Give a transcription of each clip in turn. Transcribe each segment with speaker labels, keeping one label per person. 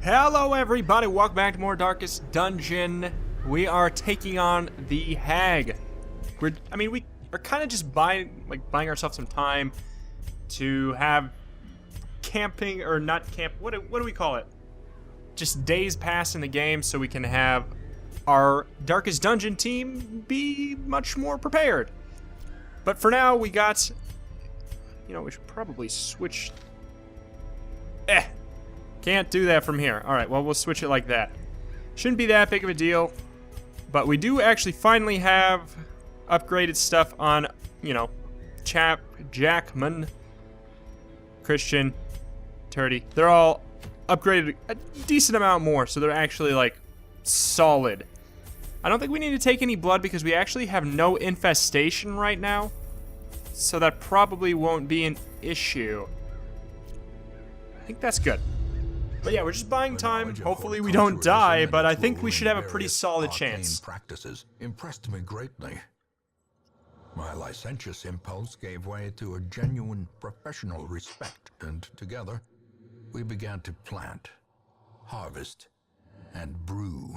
Speaker 1: Hello everybody, welcome back to more Darkest Dungeon. We are taking on the Hag. We are kind of just buying ourselves some time to have camping, or not camp, what do we call it? Just days pass in the game so we can have our Darkest Dungeon team be much more prepared. But for now, we got, we should probably switch. Can't do that from here. All right, well, we'll switch it like that. Shouldn't be that big of a deal, but we do actually finally have upgraded stuff on, Jackman, Christian, Turdy. They're all upgraded a decent amount more, so they're actually, like, solid. I don't think we need to take any blood because we actually have no infestation right now, so that probably won't be an issue. I think that's good. But yeah, we're just buying time. Hopefully we don't die, but I think we should have a pretty solid chance.
Speaker 2: Practices impressed me greatly. My licentious impulse gave way to a genuine professional respect, and together we began to plant, harvest, and brew.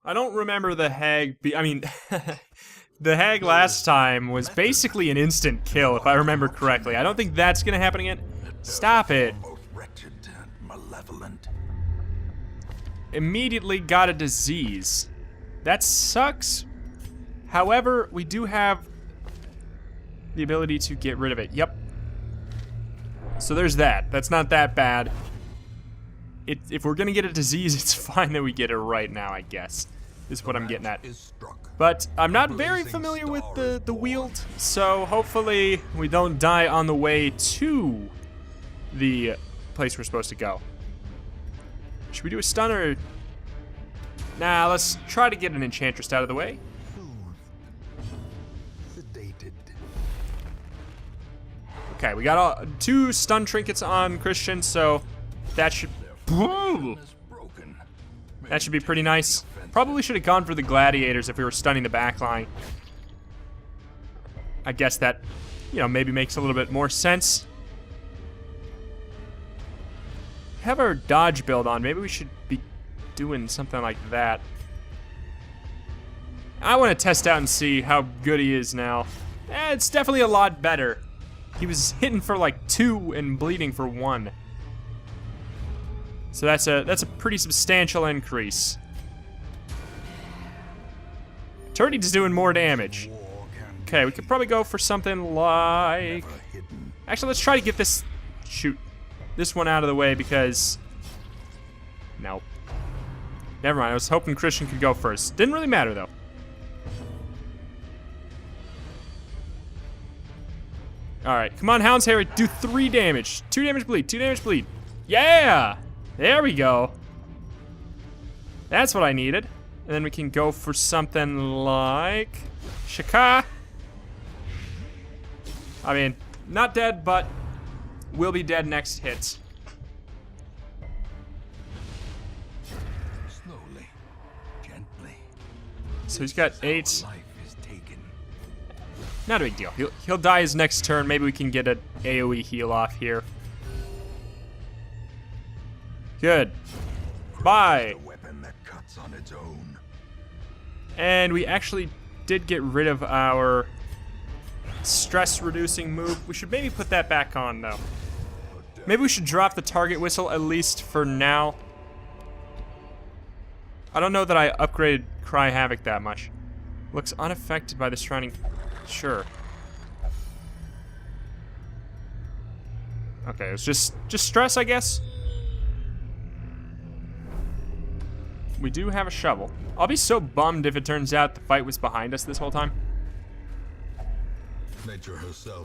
Speaker 1: I don't remember the Hag the Hag last time was basically an instant kill, if I remember correctly. I don't think that's gonna happen again. Stop it.
Speaker 2: Malevolent.
Speaker 1: Immediately got a disease. That sucks. However, we do have the ability to get rid of it. Yep. So there's that. That's not that bad. If we're gonna get a disease, it's fine that we get it right now, I guess. Is what I'm getting at. But I'm not very familiar with the wield, so hopefully we don't die on the way to the place we're supposed to go. Should we do a stun or... Nah, let's try to get an enchantress out of the way. Okay, we got 2 stun trinkets on Christian, so that should... That should be pretty nice. Probably should have gone for the gladiators if we were stunning the backline. I guess that, maybe makes a little bit more sense. Have our dodge build on. Maybe we should be doing something like that. I want to test out and see how good he is now. It's definitely a lot better. He was hitting for like 2 and bleeding for 1. So that's a pretty substantial increase. Turdy's doing more damage. Okay, we could probably go for something like... Actually, let's try to get this... Shoot. This one out of the way because... Nope. Never mind, I was hoping Christian could go first. Didn't really matter, though. Alright, come on, Hound's Harry, do 3 damage. 2 damage bleed, 2 damage bleed. Yeah! There we go. That's what I needed. And then we can go for something like... Shaka! I mean, not dead, but... will be dead next hit.
Speaker 2: Slowly, gently.
Speaker 1: So he's got 8. Not a big deal. He'll die his next turn. Maybe we can get an AoE heal off here. Good. Bye. And we actually did get rid of our stress-reducing move. We should maybe put that back on, though. Maybe we should drop the target whistle, at least for now. I don't know that I upgraded Cry Havoc that much. Looks unaffected by the surrounding... Sure. Okay, it's just stress, I guess. We do have a shovel. I'll be so bummed if it turns out the fight was behind us this whole time.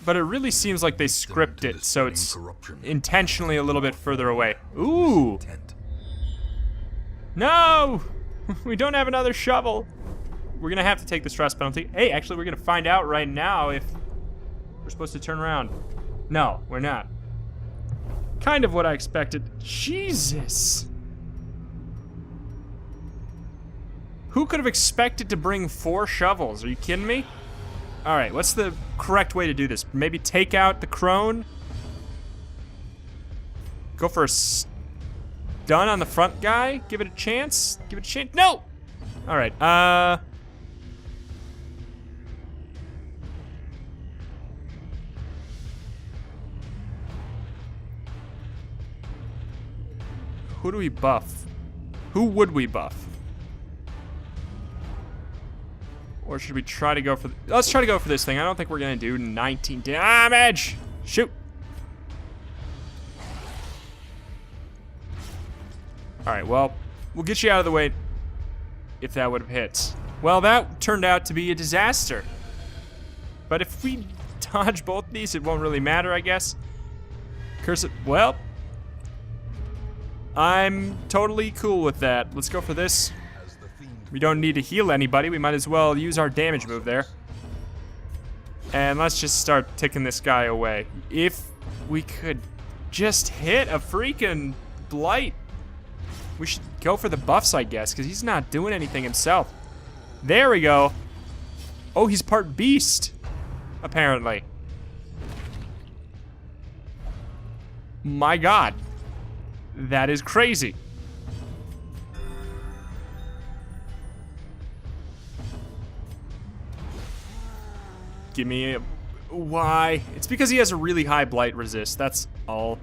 Speaker 1: But it really seems like they script it, so it's intentionally a little bit further away. Ooh! No! We don't have another shovel. We're gonna have to take the stress penalty. Hey, actually, we're gonna find out right now if we're supposed to turn around. No, we're not. Kind of what I expected. Jesus! Who could have expected to bring 4 shovels? Are you kidding me? Alright, what's the correct way to do this? Maybe take out the crone? Go for a... done on the front guy. Give it a chance. Give it a chance. No! Alright, who do we buff? Who would we buff? Or should we try to go for... Let's try to go for this thing. I don't think we're going to do 19 damage. Shoot. Alright, well, we'll get you out of the way if that would have hit. Well, that turned out to be a disaster. But if we dodge both these, it won't really matter, I guess. Curse it. Well, I'm totally cool with that. Let's go for this. We don't need to heal anybody. We might as well use our damage move there. And let's just start ticking this guy away. If we could just hit a freaking blight. We should go for the buffs, I guess, because he's not doing anything himself. There we go. Oh, he's part beast, apparently. My God. That is crazy. Give me a... Why? It's because he has a really high blight resist. That's all.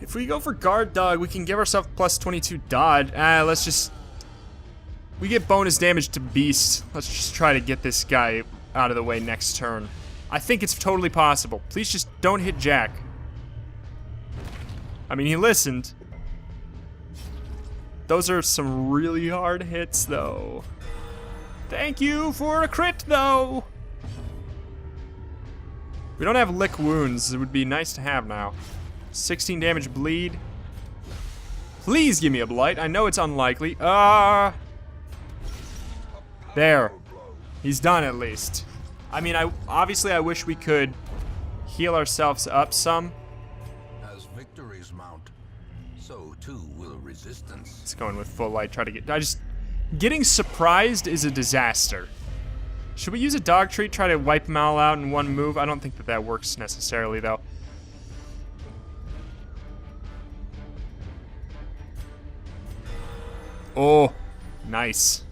Speaker 1: If we go for guard dog, we can give ourselves plus 22 dodge. Let's just... We get bonus damage to beast. Let's just try to get this guy out of the way next turn. I think it's totally possible. Please just don't hit Jack. I mean, he listened. Those are some really hard hits, though. Thank you for a crit, though. We don't have lick wounds. It would be nice to have now. 16 damage bleed. Please give me a blight. I know it's unlikely. There. He's done at least. I mean, obviously I wish we could heal ourselves up some.
Speaker 2: As victories mount, so too will resistance.
Speaker 1: It's going with full light. Try to get... Getting surprised is a disaster. Should we use a dog treat? Try to wipe them all out in one move? I don't think that works necessarily, though. Oh, nice.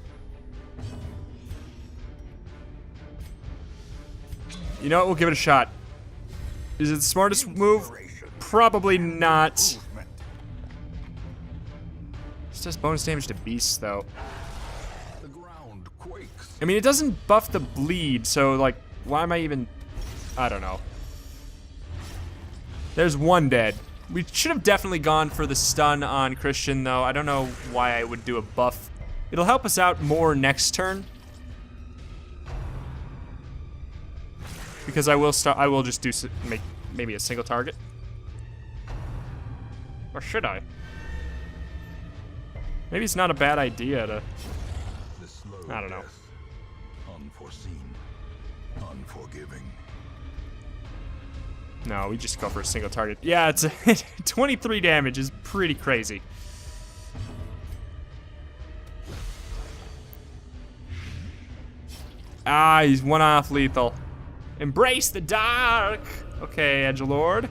Speaker 1: You know what? We'll give it a shot. Is it the smartest move? Probably not. This does bonus damage to beasts, though. I mean, it doesn't buff the bleed, so, like, why am I even... I don't know. There's one dead. We should have definitely gone for the stun on Christian, though. I don't know why I would do a buff. It'll help us out more next turn. Because I will just do make maybe a single target. Or should I? Maybe it's not a bad idea to... I don't know.
Speaker 2: Unforeseen, unforgiving.
Speaker 1: No, we just go for a single target. Yeah, it's 23 damage is pretty crazy. He's one off lethal. Embrace the dark. Okay, Edgelord.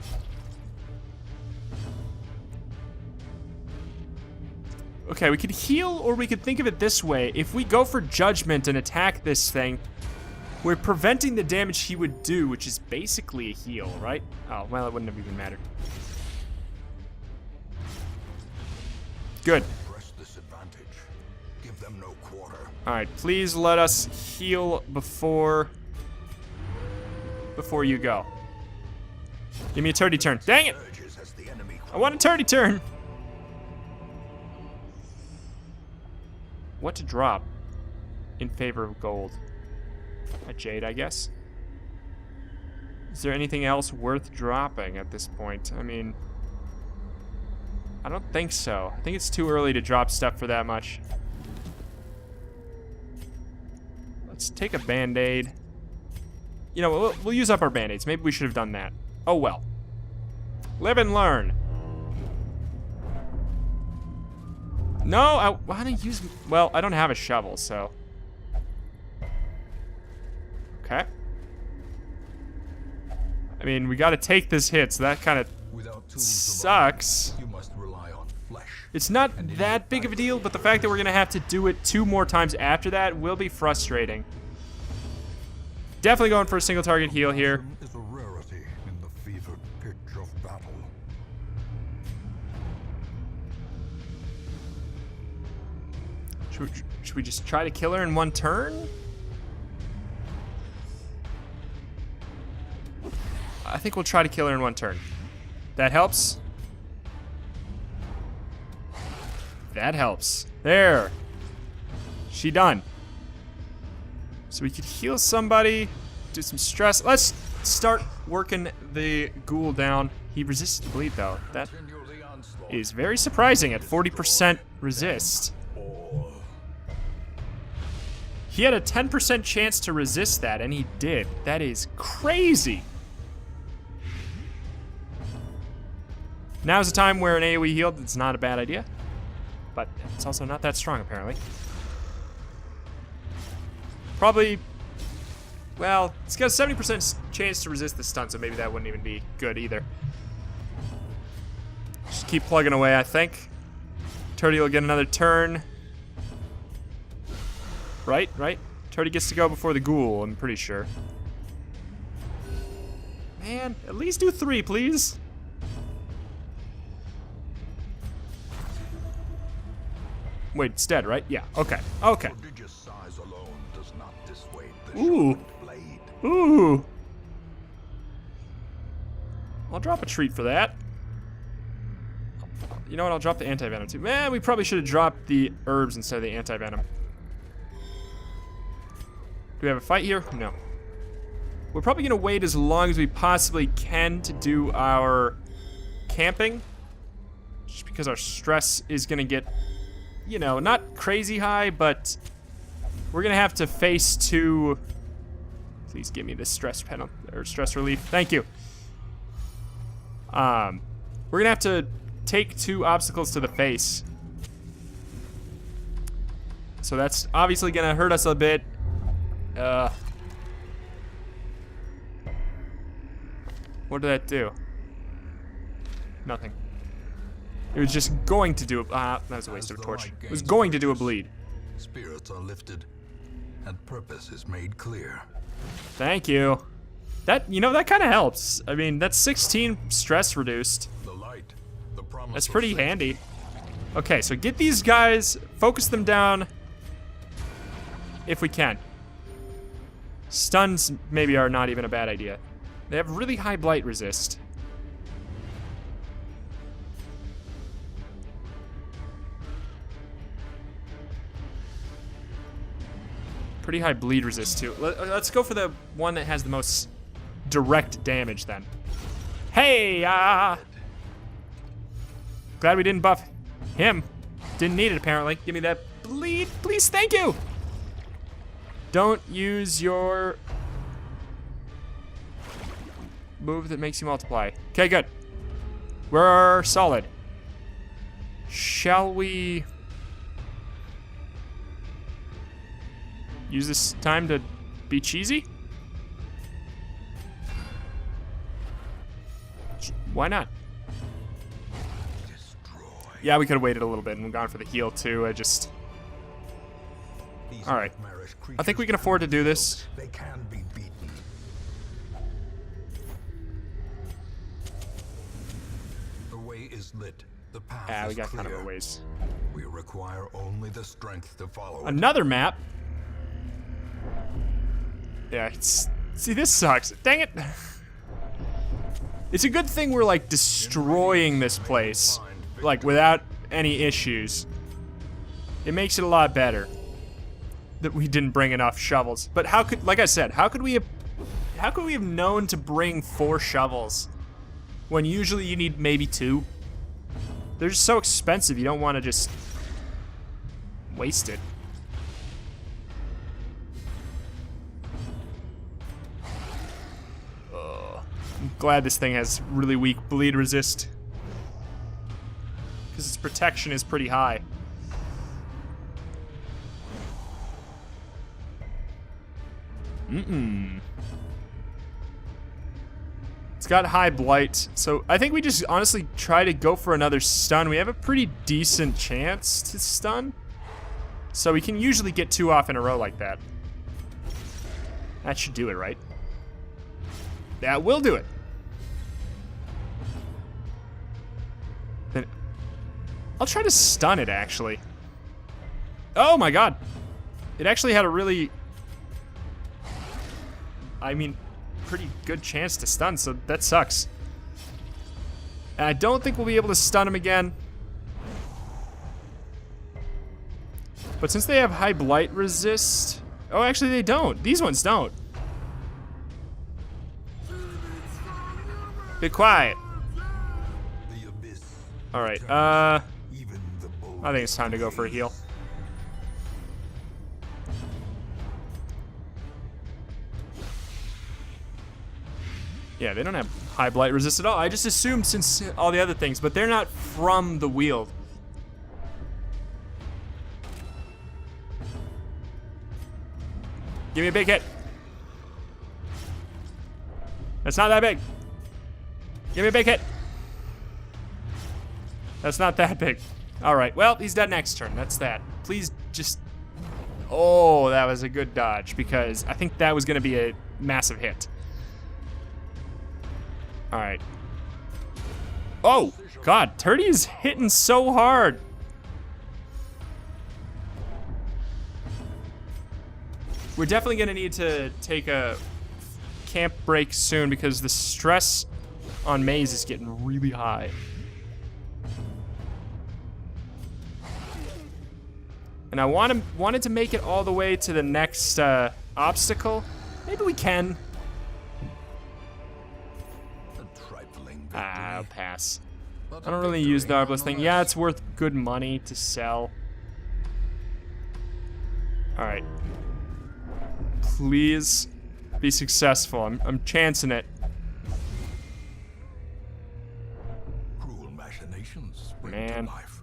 Speaker 1: Okay, we could heal, or we could think of it this way. If we go for judgment and attack this thing, we're preventing the damage he would do, which is basically a heal, right? Oh, well, it wouldn't have even mattered. Good.
Speaker 2: Press this advantage. Give them no quarter.
Speaker 1: All right, please let us heal before you go. Give me a turdy turn. Dang it! I want a turdy turn. What to drop in favor of gold? A jade, I guess. Is there anything else worth dropping at this point? I mean, I don't think so. I think it's too early to drop stuff for that much. Let's take a band-aid. You know, we'll use up our band-aids. Maybe we should have done that. Oh well. Live and learn. No, I want to use... Well, I don't have a shovel, so... Okay. I mean, we got to take this hit, so that kind of sucks. It's not that big of a deal, but the fact that we're gonna have to do it 2 more times after that will be frustrating. Definitely going for a single target heal here.
Speaker 2: Is a rarity in the fevered pitch of battle.
Speaker 1: Should we just try to kill her in 1 turn? I think we'll try to kill her in 1 turn. That helps. That helps. There. She done. So we could heal somebody, do some stress. Let's start working the ghoul down. He resists the bleed though. That is very surprising at 40% resist. He had a 10% chance to resist that, and he did. That is crazy. Now's the time where an AoE heal is not a bad idea, but it's also not that strong apparently. Probably, well, it's got a 70% chance to resist the stun, so maybe that wouldn't even be good either. Just keep plugging away, I think. Turdy will get another turn. Right? Turdy gets to go before the ghoul, I'm pretty sure. Man, at least do 3, please. Wait, it's dead, right? Yeah, okay.
Speaker 2: Prodigious size alone does not dissuade the
Speaker 1: Ooh.
Speaker 2: sharpened blade.
Speaker 1: Ooh. I'll drop a treat for that. You know what, I'll drop the anti-venom too. Man, we probably should have dropped the herbs instead of the anti-venom. Do we have a fight here? No. We're probably gonna wait as long as we possibly can to do our camping. Just because our stress is gonna get, you know, not crazy high, but we're gonna have to face 2. Please give me this stress penalty or stress relief. Thank you. We're gonna have to take 2 obstacles to the face. So that's obviously gonna hurt us a bit. What did that do? Nothing. It was just going to do a, that was a waste of a torch. It was going to do a bleed.
Speaker 2: Spirits are lifted, and purpose is made clear.
Speaker 1: Thank you. That, you know, that kind of helps. I mean, that's 16 stress reduced.
Speaker 2: The light, the promise
Speaker 1: That's
Speaker 2: of
Speaker 1: pretty
Speaker 2: safety.
Speaker 1: handy. Okay, so get these guys, focus them down if we can. Stuns maybe are not even a bad idea. They have really high blight resist. Pretty high bleed resist too. Let's go for the one that has the most direct damage then. Hey, glad we didn't buff him. Didn't need it apparently. Give me that bleed, please, thank you. Don't use your move that makes you multiply. Okay, good. We're solid. Shall we use this time to be cheesy? Why not? Yeah, we could have waited a little bit and gone for the heal too. All right. I think we can afford to do this.
Speaker 2: They can be beaten. The way is lit. The path
Speaker 1: We
Speaker 2: is
Speaker 1: got kind of
Speaker 2: clear.
Speaker 1: a ways.
Speaker 2: We require only the strength to follow it.
Speaker 1: Another map. Yeah, see, this sucks. Dang it. It's a good thing we're like destroying this place, like without any issues. It makes it a lot better that we didn't bring enough shovels. But how could, like I said, how could we have known to bring 4 shovels when usually you need maybe 2? They're just so expensive, you don't want to just waste it. I'm glad this thing has really weak bleed resist, because its protection is pretty high. It's got high blight, so I think we just honestly try to go for another stun. We have a pretty decent chance to stun, so we can usually get 2 off in a row like that. That should do it, right? That will do it. Then I'll try to stun it, actually. Oh my god. It actually had a really, pretty good chance to stun, so that sucks. And I don't think we'll be able to stun him again. But since they have high blight resist... Oh, actually they don't. These ones don't. Be quiet. Alright, I think it's time to go for a heal. Yeah, they don't have high blight resist at all. I just assumed since all the other things, but they're not from the wield. Give me a big hit. That's not that big. Give me a big hit. That's not that big. All right, well, he's dead next turn. That's that. Please just... Oh, that was a good dodge, because I think that was going to be a massive hit. All right. Oh, God, Turdy's hitting so hard. We're definitely gonna need to take a camp break soon because the stress on Maze is getting really high. And I wanted to make it all the way to the next obstacle. Maybe we can. I'll pass. I don't really use the Arbalest thing. Yeah, it's worth good money to sell. Alright. Please be successful. I'm chancing it.
Speaker 2: Cruel machinations spring to life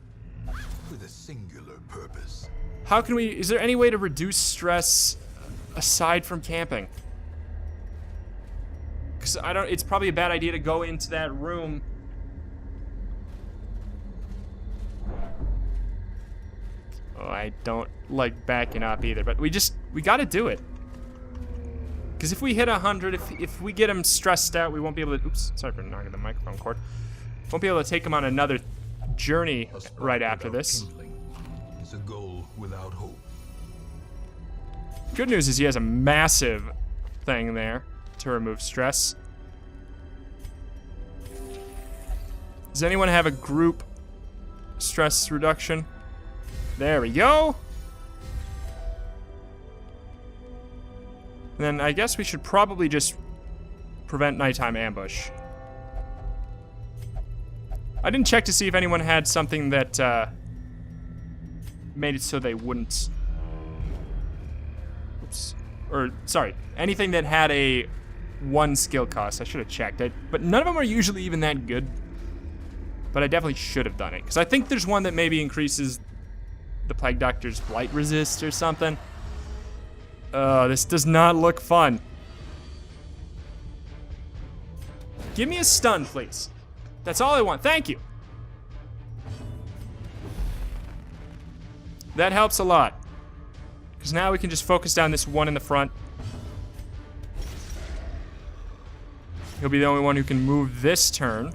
Speaker 2: with a singular purpose.
Speaker 1: How can we... Is there any way to reduce stress aside from camping? Because I don't... It's probably a bad idea to go into that room. Oh, I don't like backing up either, but we gotta do it. Because if we hit 100, if we get him stressed out, we won't be able to... Oops, sorry for knocking the microphone cord. Won't be able to take him on another journey right after this.
Speaker 2: It's a goal without hope.
Speaker 1: Good news is he has a massive thing there to remove stress. Does anyone have a group stress reduction? There we go. And then I guess we should probably just prevent nighttime ambush. I didn't check to see if anyone had something that made it so they wouldn't... Oops. Or, sorry, anything that had a 1 skill cost. I should have checked it. But none of them are usually even that good. But I definitely should have done it. Because I think there's one that maybe increases the Plague Doctor's blight resist or something. This does not look fun. Give me a stun, please. That's all I want. Thank you. That helps a lot. Because now we can just focus down this one in the front. He'll be the only one who can move this turn.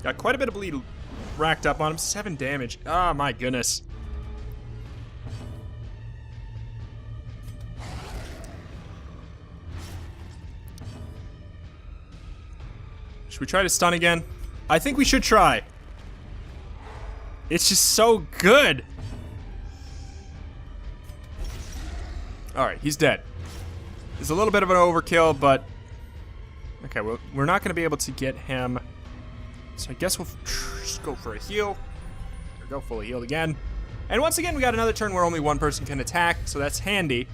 Speaker 1: Got quite a bit of bleed racked up on him. 7 damage. Oh my goodness. Should we try to stun again? I think we should try. It's just so good. Alright, he's dead. It's a little bit of an overkill, but... Okay, well, we're not going to be able to get him... So I guess we'll just go for a heal. Or go fully healed again. And once again, we got another turn where only one person can attack, so that's handy.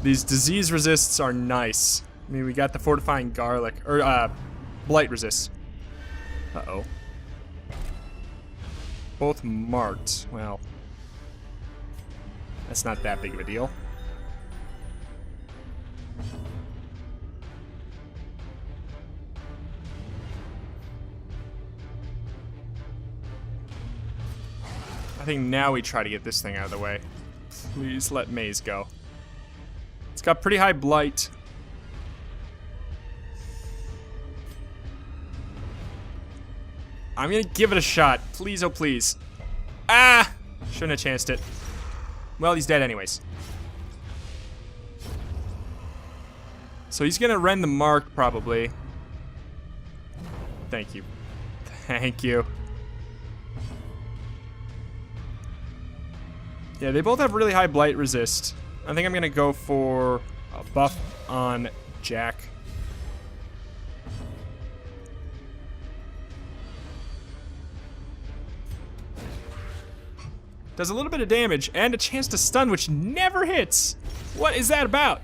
Speaker 1: These disease resists are nice. I mean, we got the fortifying garlic, or Blight resist. Uh-oh. Both marked. Well, that's not that big of a deal. I think now we try to get this thing out of the way. Please let Maze go. It's got pretty high blight. I'm gonna give it a shot. Please, oh please. Ah! Shouldn't have chanced it. Well, he's dead anyways. So he's gonna rend the mark, probably. Thank you. Thank you. Yeah, they both have really high blight resist. I think I'm gonna go for a buff on Jack. Does a little bit of damage and a chance to stun, which never hits. What is that about?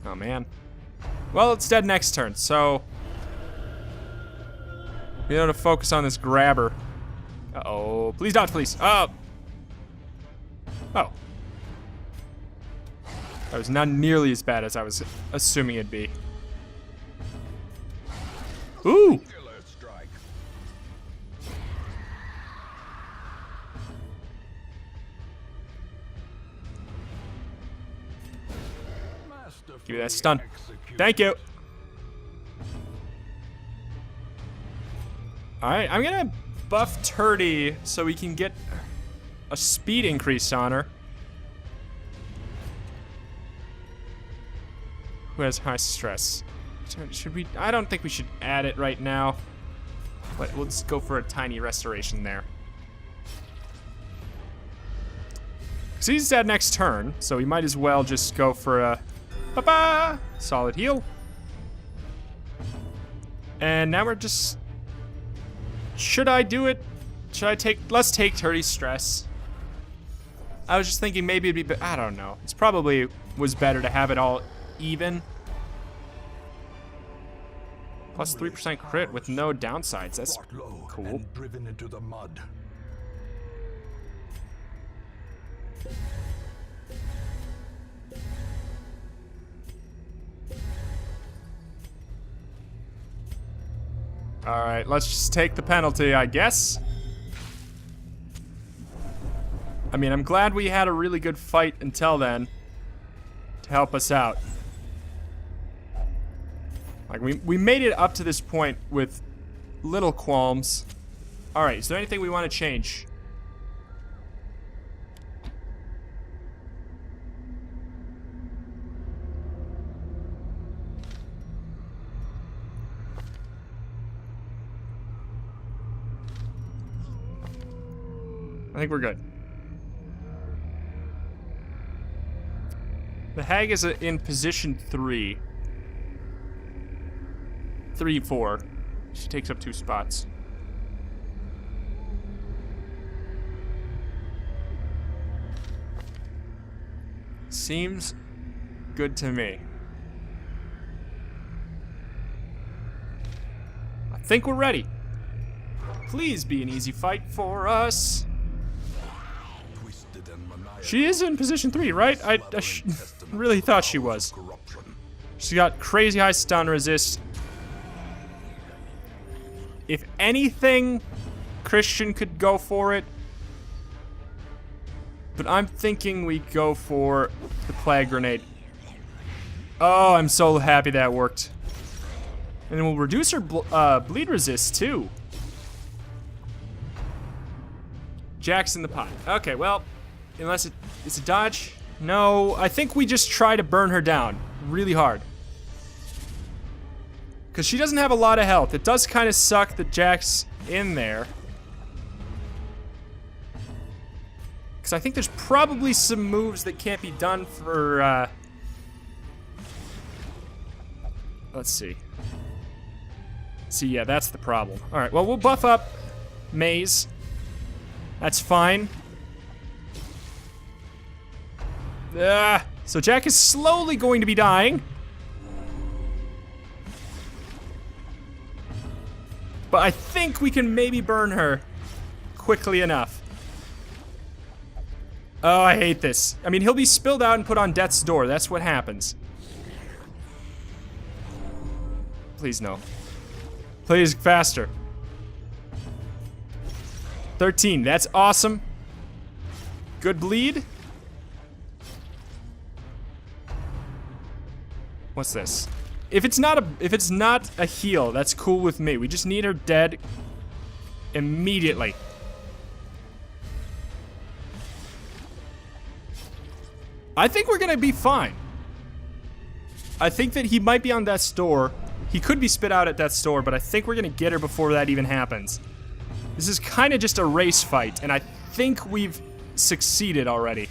Speaker 1: Oh man. Well, it's dead next turn, so we have to focus on this grabber. Uh-oh. Please dodge, please. Oh. Oh. That was not nearly as bad as I was assuming it'd be. Ooh. Give me that stun. Thank you. Alright, I'm gonna buff Turdy so we can get a speed increase on her. Who has high stress? Should we? I don't think we should add it right now. But let's go for a tiny restoration there. Because he's dead next turn, so we might as well just go for a solid heal. And now we're just... Should I do it? Should I take... Let's take Turdy's stress. I was just thinking maybe it'd be... I don't know. It's probably was better to have it all even. Plus 3% crit with no downsides. That's cool.
Speaker 2: Driven into the mud.
Speaker 1: Alright, let's just take the penalty, I guess. I mean, I'm glad we had a really good fight until then to help us out. Like, we made it up to this point with little qualms. Alright, is there anything we want to change? I think we're good. The hag is in position 3. 3-4. She takes up 2 spots. Seems good to me. I think we're ready. Please be an easy fight for us. She is in position 3, right? I really thought she was. She's got crazy high stun resist. If anything, Christian could go for it. But I'm thinking we go for the Plague Grenade. Oh, I'm so happy that worked. And we'll reduce her bleed resist, too. Jack's in the pot. Okay, well... Unless it's a dodge? No, I think we just try to burn her down really hard. Because she doesn't have a lot of health. It does kind of suck that Jack's in there. Because I think there's probably some moves that can't be done for, let's see. See, yeah, that's the problem. Alright, well, we'll buff up Maze. That's fine. So Jack is slowly going to be dying. But I think we can maybe burn her quickly enough. Oh, I hate this. I mean, he'll be spilled out and put on death's door. That's what happens. Please, no. Please, faster. 13, that's awesome. Good bleed. What's this? If it's not a heal, that's cool with me. We just need her dead immediately. I think we're gonna be fine. I think that he might be on death's door. He could be spit out at death's door, but I think we're gonna get her before that even happens. This is kind of just a race fight, and I think we've succeeded already.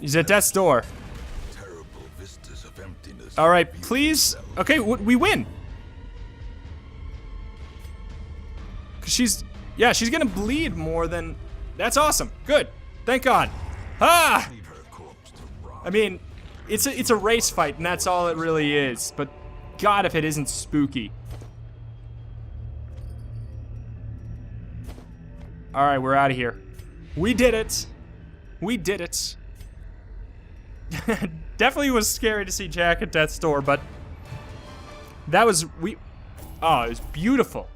Speaker 1: He's at death's door. All right, please. Okay, we win. Cause she's gonna bleed more than. That's awesome. Good. Thank God. Ah. I mean, it's a race fight, and that's all it really is. But God, if it isn't spooky. All right, we're out of here. We did it. We did it. Definitely was scary to see Jack at death's door, but that was it was beautiful.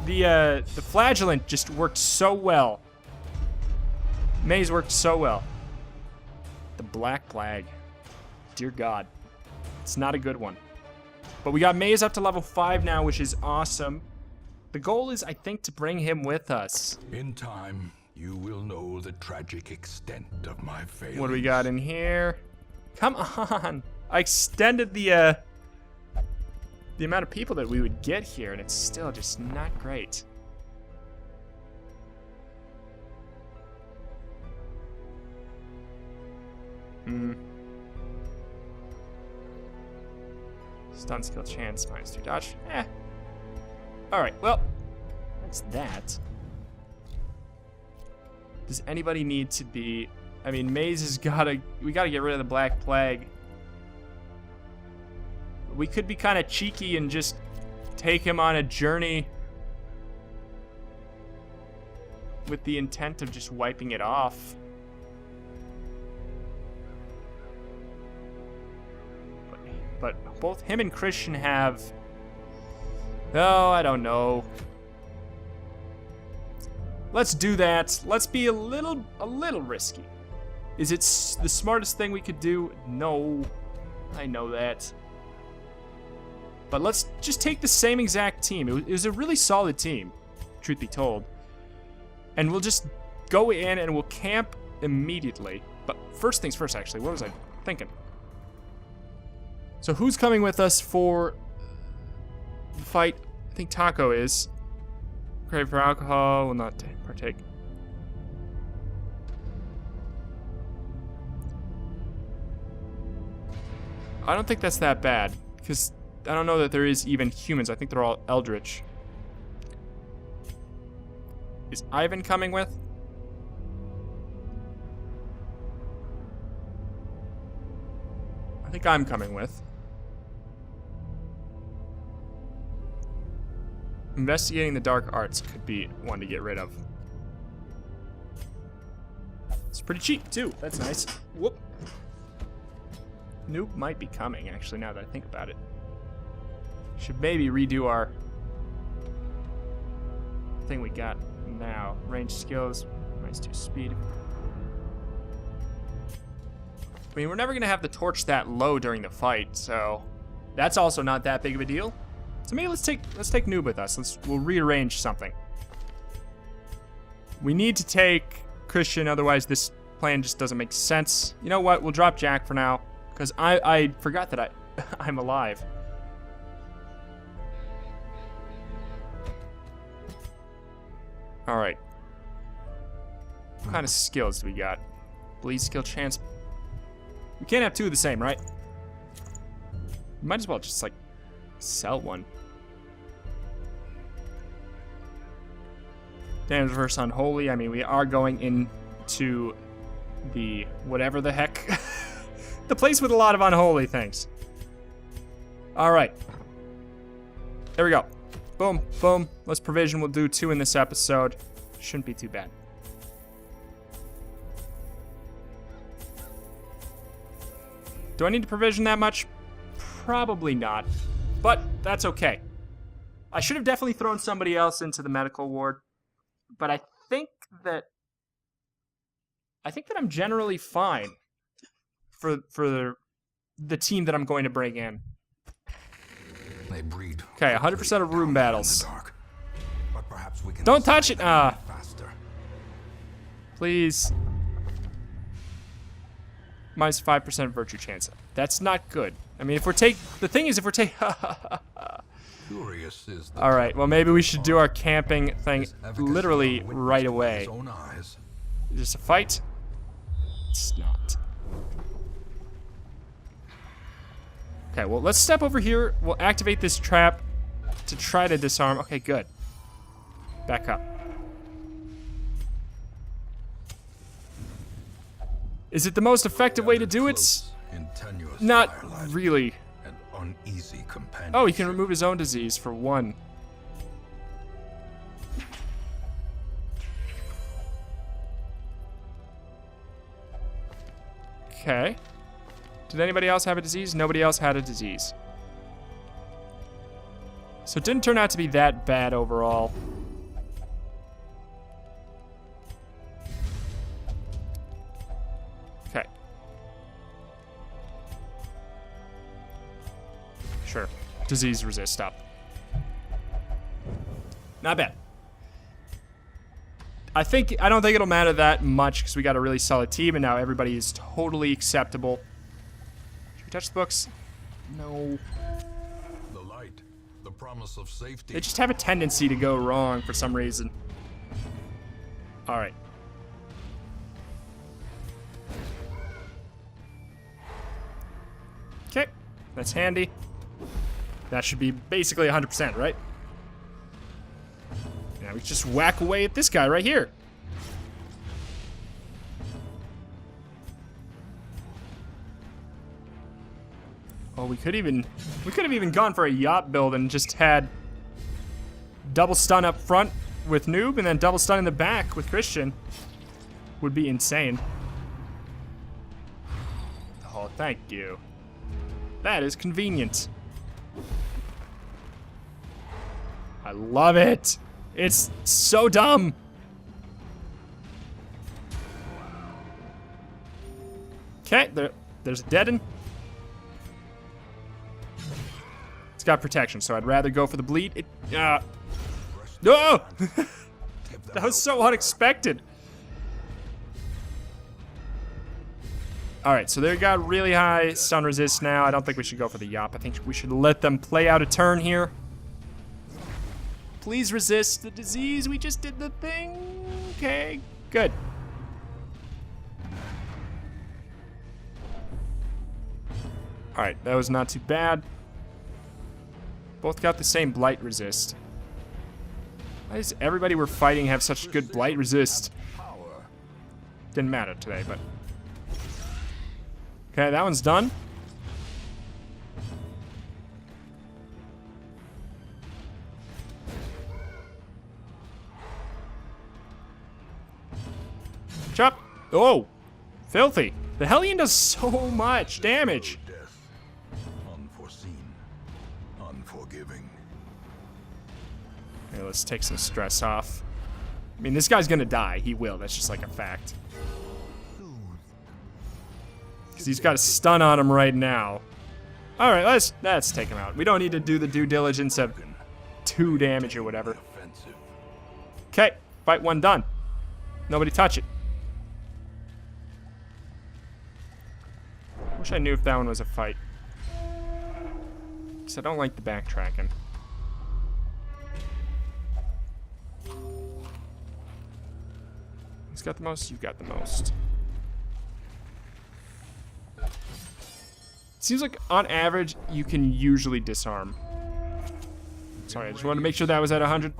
Speaker 1: The flagellant just worked so well. Maze worked so well. The Black Plague. Dear God. It's not a good one. But we got Maze up to level 5 now, which is awesome. The goal is, I think, to bring him with us.
Speaker 2: In time, you will know the tragic extent of my failure.
Speaker 1: What do we got in here? Come on. I extended the amount of people that we would get here, and it's still just not great. Stun skill chance -2 dodge. Alright, well, that's that. Does anybody need to be... I mean, Maze has we gotta get rid of the Black Plague. We could be kind of cheeky and just take him on a journey with the intent of just wiping it off. But both him and Christian have... Oh, I don't know. Let's do that. Let's be a little risky. Is it the smartest thing we could do? No. I know that. But let's just take the same exact team. It was a really solid team, truth be told. And we'll just go in and we'll camp immediately. But first things first, actually. What was I thinking? So who's coming with us for the fight? I think Taco is. Crave for alcohol, will not partake. I don't think that's that bad, because I don't know that there is even humans. I think they're all eldritch. Is Ivan coming with? I think I'm coming with. Investigating the dark arts could be one to get rid of. It's pretty cheap, too. That's nice. Whoop. Noob might be coming, actually, now that I think about it. Should maybe redo our thing we got now. Range skills, -2 speed. I mean, we're never going to have the torch that low during the fight, so that's also not that big of a deal. So maybe let's take Noob with us. We'll rearrange something. We need to take Christian, otherwise this plan just doesn't make sense. You know what? We'll drop Jack for now, because I forgot that I'm alive. All right. What kind of skills do we got? Bleed skill chance. We can't have two of the same, right? We might as well just like sell one. Damage versus unholy. I mean, we are going into the whatever the heck. The place with a lot of unholy things. All right. There we go. Boom, boom. Let's provision. We'll do 2 in this episode. Shouldn't be too bad. Do I need to provision that much? Probably not. But that's okay. I should have definitely thrown somebody else into the medical ward. But I think that I'm generally fine for the team that I'm going to bring in.
Speaker 2: They breed.
Speaker 1: Okay, 100% of room battles.
Speaker 2: Dark. But perhaps we can
Speaker 1: Don't touch it!
Speaker 2: faster.
Speaker 1: Please. Minus 5% virtue chance. That's not good. I mean, if we're
Speaker 2: Curious is the
Speaker 1: Alright, well maybe we should do our camping thing literally right away.
Speaker 2: his own eyes.
Speaker 1: Is this a fight? It's not. Okay, well let's step over here. We'll activate this trap to try to disarm. Okay, good. Back up. Is it the most effective way to do it?
Speaker 2: Close, in tenuous
Speaker 1: Not
Speaker 2: firelight
Speaker 1: really.
Speaker 2: and uneasy companion.
Speaker 1: Oh, he can remove his own disease for 1. Okay. Did anybody else have a disease? Nobody else had a disease. So it didn't turn out to be that bad overall. Okay. Sure. Disease resist up. Not bad. I don't think it'll matter that much because we got a really solid team and now everybody is totally acceptable. Should we touch the books? No.
Speaker 2: The light, the promise of safety.
Speaker 1: They just have a tendency to go wrong for some reason. Alright. Okay, that's handy. That should be basically 100%, right? Now we just whack away at this guy right here. Oh, we could have even gone for a yacht build and just had double stun up front with Noob and then double stun in the back with Christian. Would be insane. Oh, thank you. That is convenient. I love it. It's so dumb. Okay, there's a deaden. It's got protection, so I'd rather go for the bleed. No! That was so unexpected. Alright, so they got really high stun resist now. I don't think we should go for the Yop. I think we should let them play out a turn here. Please resist the disease. We just did the thing. Okay, good. Alright, that was not too bad. Both got the same blight resist. Why does everybody we're fighting have such good blight resist? Didn't matter today, but... Okay, that one's done. Chop! Oh! Filthy! The Hellion does so much damage!
Speaker 2: Death, unforeseen, unforgiving.
Speaker 1: Okay, let's take some stress off. I mean, this guy's gonna die. He will. That's just like a fact. Because he's got a stun on him right now. Alright, let's take him out. We don't need to do the due diligence of 2 damage or whatever. Okay, fight 1 done. Nobody touch it. Wish I knew if that one was a fight. Because I don't like the backtracking. Who's got the most? You've got the most. Seems like on average you can usually disarm. Sorry, I just wanted to make sure that was at 100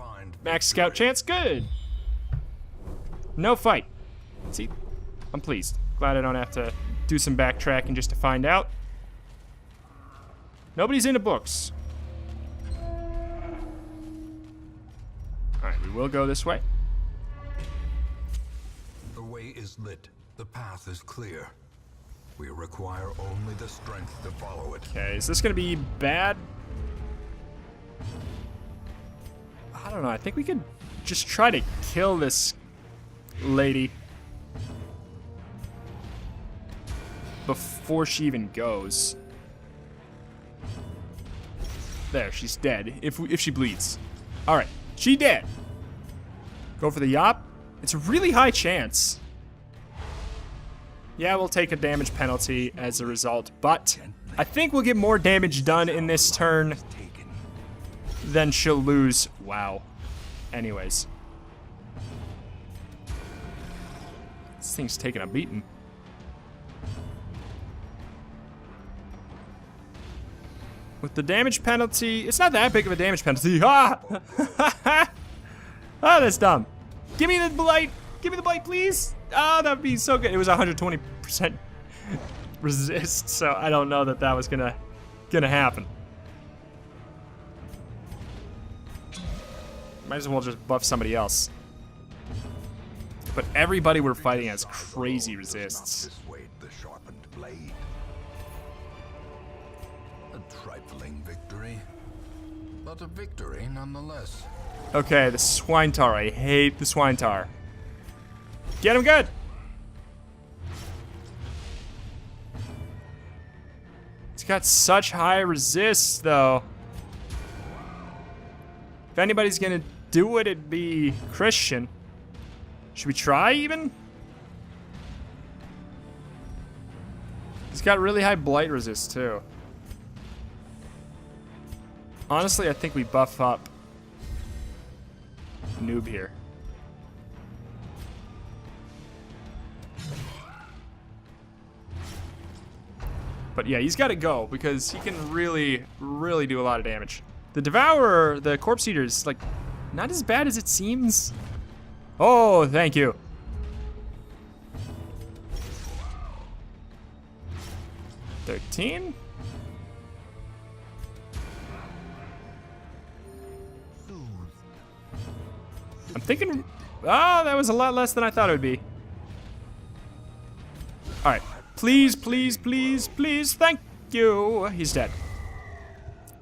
Speaker 1: max scout chance. Good. No fight. See, I'm pleased. Glad I don't have to do some backtracking just to find out. Nobody's into books. Alright, we will go this way.
Speaker 2: The way is lit. The path is clear. We require only the strength to follow it.
Speaker 1: Okay, is this gonna be bad? I don't know, I think we could just try to kill this lady before she even goes. There, she's dead. If she bleeds. Alright, she dead. Go for the yop. It's a really high chance. Yeah, we'll take a damage penalty as a result, but I think we'll get more damage done in this turn than she'll lose. Wow. Anyways. This thing's taking a beating. With the damage penalty, it's not that big of a damage penalty. Ah! Ah, that's dumb. Give me the blight. Give me the blight, please. Oh, that'd be so good. It was 120% resist, so I don't know that that was gonna happen. Might as well just buff somebody else. But everybody we're fighting has crazy resists.
Speaker 2: Dissuade the sharpened blade. A trifling victory, but a victory nonetheless.
Speaker 1: Okay, the swine tar. I hate the swine tar. Get him good. It's got such high resists, though. If anybody's gonna do it, it'd be Christian. Should we try even? He's got really high blight resist too. Honestly, I think we buff up Noob here. But yeah, he's got to go because he can really, really do a lot of damage. The Devourer, the Corpse Eater, is like not as bad as it seems. Oh, thank you. $13? I'm thinking, that was a lot less than I thought it would be. All right, please, please, please, please, thank you. He's dead.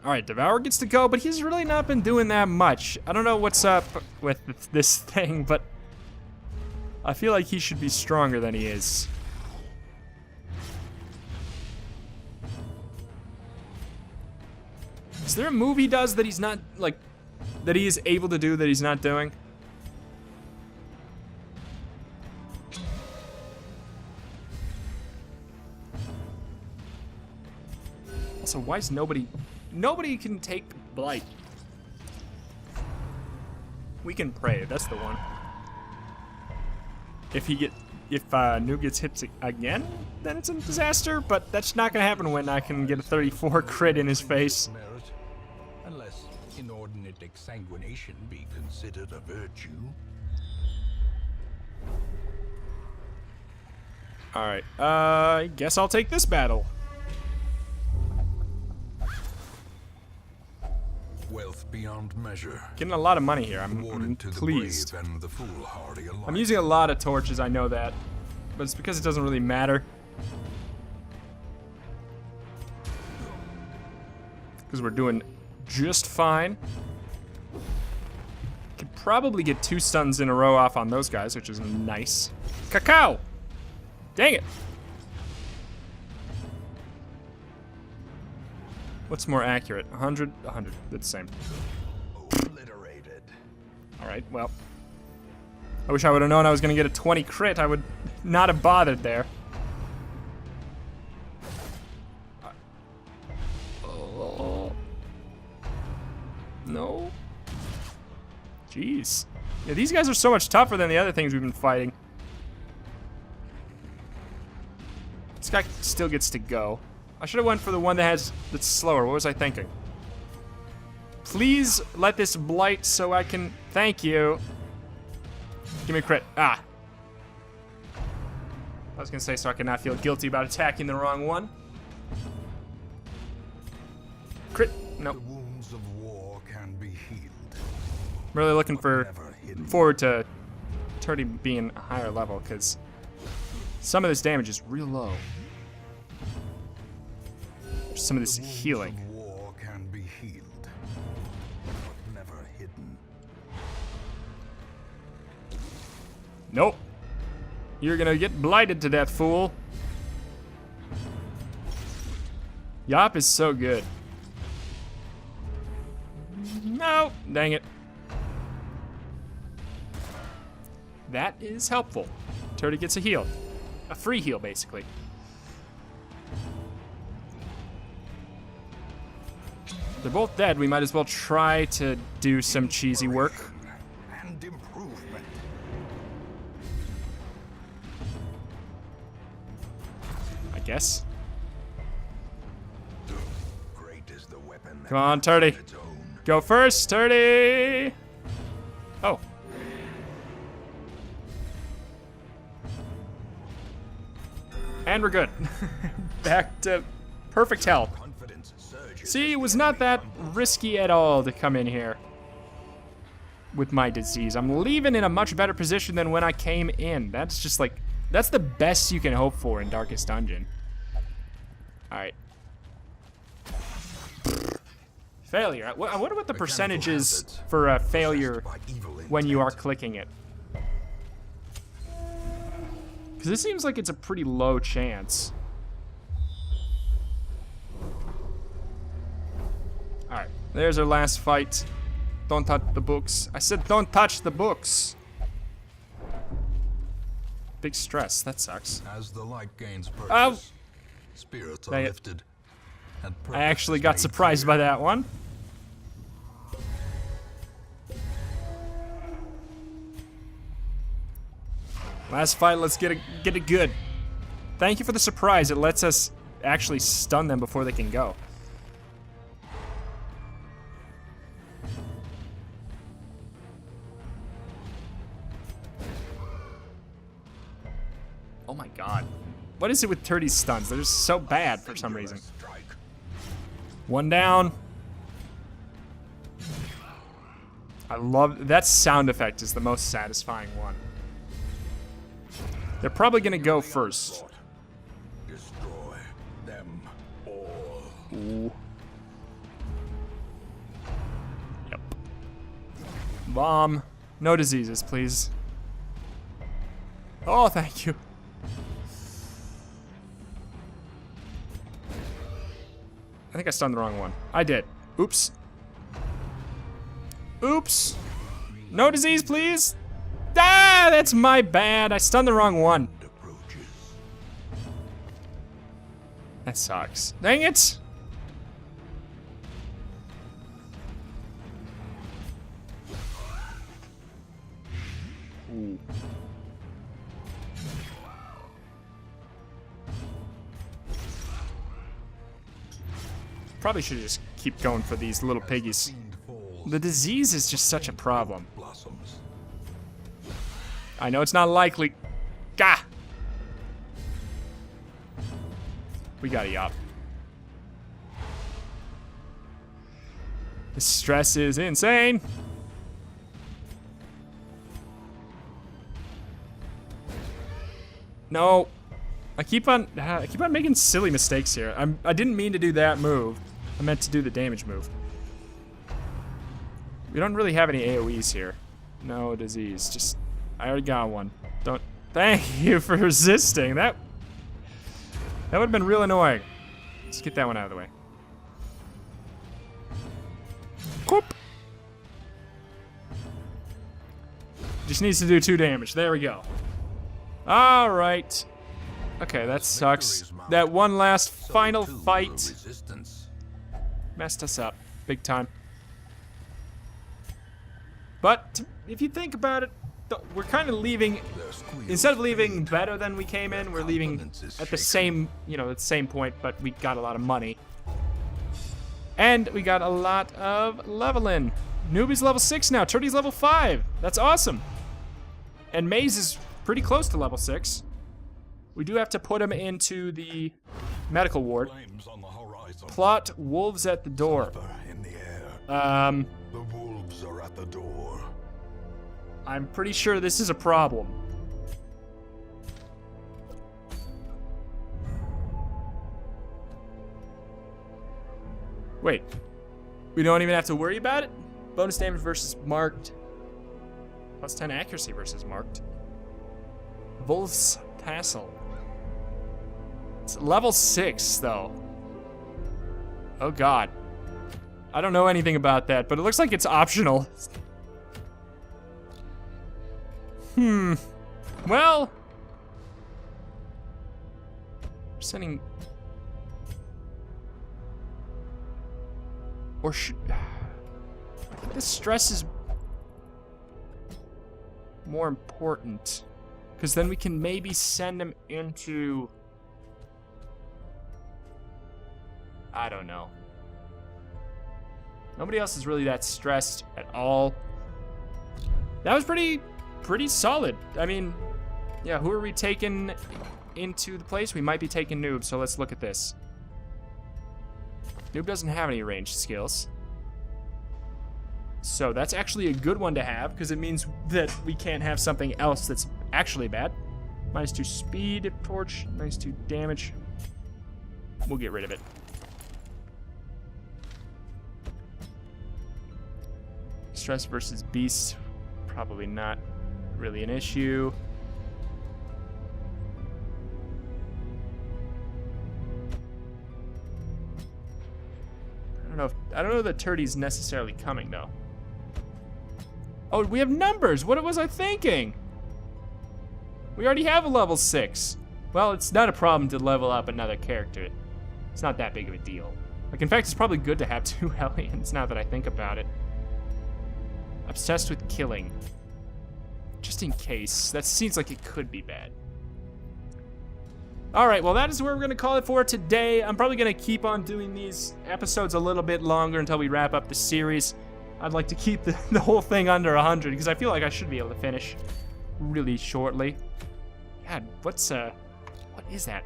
Speaker 1: All right, Devourer gets to go, but he's really not been doing that much. I don't know what's up with this thing, but I feel like he should be stronger than he is. Is there a move he does that he's not, like, that he is able to do that he's not doing? Also, why is nobody can take blight? We can pray. That's the one. If Noob gets hit again, then it's a disaster. But that's not gonna happen when I can get a 34 crit in his face.
Speaker 2: Merit, unless inordinate exsanguination be considered a virtue.
Speaker 1: All right. I guess I'll take this battle.
Speaker 2: Wealth beyond measure.
Speaker 1: Getting a lot of money here. I'm
Speaker 2: Awarded to the
Speaker 1: pleased.
Speaker 2: brave and the foolhardy alike.
Speaker 1: I'm using a lot of torches, I know that. But it's because it doesn't really matter. Because we're doing just fine. Could probably get 2 stuns in a row off on those guys, which is nice. Cacao! Dang it! What's more accurate? 100? 100. They're the same.
Speaker 2: Obliterated.
Speaker 1: Alright, well. I wish I would have known I was going to get a 20 crit. I would not have bothered there. Oh. No. Jeez. Yeah, these guys are so much tougher than the other things we've been fighting. This guy still gets to go. I should have went for the one that's slower. What was I thinking? Please let this blight so I can... Thank you. Give me a crit. Ah. I was gonna say so I can not feel guilty about attacking the wrong one. Crit. Nope.
Speaker 2: The wounds of war can be healed.
Speaker 1: really looking forward to Turdy being a higher level, because some of this damage is real low. Some of this healing.
Speaker 2: War can be healed, but never hidden.
Speaker 1: Nope. You're gonna get blighted to death, fool. Yop is so good. No, dang it. That is helpful. Turdy gets a heal. A free heal, basically. They're both dead. We might as well try to do some cheesy work.
Speaker 2: And improvement.
Speaker 1: I guess.
Speaker 2: Great is the weapon.
Speaker 1: Come on, Turdy.
Speaker 2: Its own.
Speaker 1: Go first, Turdy! Oh. And we're good. Back to perfect health.
Speaker 2: Confidence surges.
Speaker 1: See, it was not that risky at all to come in here with my disease. I'm leaving in a much better position than when I came in. That's just like, that's the best you can hope for in Darkest Dungeon. Alright. Failure. I wonder what the percentage is for a failure when you are clicking it. Because it seems like it's a pretty low chance. Alright, there's our last fight. Don't touch the books. I said don't touch the books. Big stress, that sucks.
Speaker 2: As the light gains purpose,
Speaker 1: Oh!
Speaker 2: spirits are
Speaker 1: Dang it.
Speaker 2: lifted. And
Speaker 1: I actually got surprised by that one. Last fight, let's get it good. Thank you for the surprise. It lets us actually stun them before they can go. Oh my god. What is it with Turdy's stuns? They're just so bad for some reason. One down. I love that sound effect is the most satisfying one. They're probably gonna go first.
Speaker 2: Destroy them all.
Speaker 1: Ooh. Yep. Bomb. No diseases, please. Oh, thank you. I think I stunned the wrong one. I did. Oops. Oops. No disease, please. Ah, that's my bad. I stunned the wrong one. That sucks. Dang it. Ooh. Probably should just keep going for these little piggies. The disease is just such a problem. I know it's not likely. Gah! We got a Yop. The stress is insane. No. I keep on making silly mistakes here. I didn't mean to do that move. I meant to do the damage move. We don't really have any AoEs here. No disease. Just I already got one. Don't. Thank you for resisting. That would have been real annoying. Let's get that one out of the way. Whoop. Just needs to do 2 damage. There we go. All right. Okay, that sucks. That one last final fight messed us up big time. But if you think about it, we're kind of leaving, instead of leaving better than we came in, we're leaving at the same, at the same point, but we got a lot of money. And we got a lot of leveling. Newbie's level 6 now, Turdy's level 5. That's awesome. And Maze is pretty close to level 6. We do have to put him into the medical ward. Plot wolves at the door.
Speaker 2: In the air.
Speaker 1: The
Speaker 2: wolves are at the door.
Speaker 1: I'm pretty sure this is a problem. Wait. We don't even have to worry about it? Bonus damage versus marked. Plus 10 accuracy versus marked. Wolf's Tassel. It's level 6, though. Oh, God. I don't know anything about that, but it looks like it's optional. Well. We're sending. Or should. I think the stress is more important. Because then we can maybe send him into. I don't know. Nobody else is really that stressed at all. That was pretty solid. I mean, yeah, who are we taking into the place? We might be taking Noob, so let's look at this. Noob doesn't have any ranged skills. So that's actually a good one to have, because it means that we can't have something else that's actually bad. -2 speed, torch, -2 damage. We'll get rid of it. Stress versus beast, probably not really an issue. I don't know that Turdy's necessarily coming though. Oh, we have numbers. What was I thinking? We already have a level 6. Well, it's not a problem to level up another character. It's not that big of a deal. Like, in fact, it's probably good to have 2 Hellions now that I think about it. Obsessed with killing. Just in case. That seems like it could be bad. Alright, well that is where we're going to call it for today. I'm probably going to keep on doing these episodes a little bit longer until we wrap up the series. I'd like to keep the whole thing under 100 because I feel like I should be able to finish really shortly. God, what is that?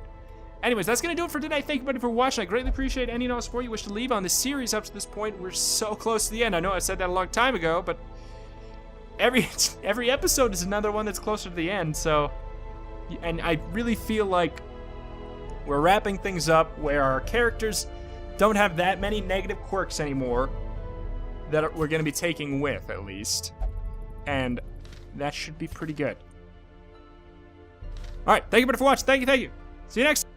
Speaker 1: Anyways, that's going to do it for today. Thank you, buddy, for watching. I greatly appreciate any and all support you wish to leave on this series up to this point. We're so close to the end. I know I said that a long time ago, but every episode is another one that's closer to the end, so. And I really feel like we're wrapping things up where our characters don't have that many negative quirks anymore that we're going to be taking with, at least. And that should be pretty good. All right, thank you, buddy, for watching. Thank you. See you next time.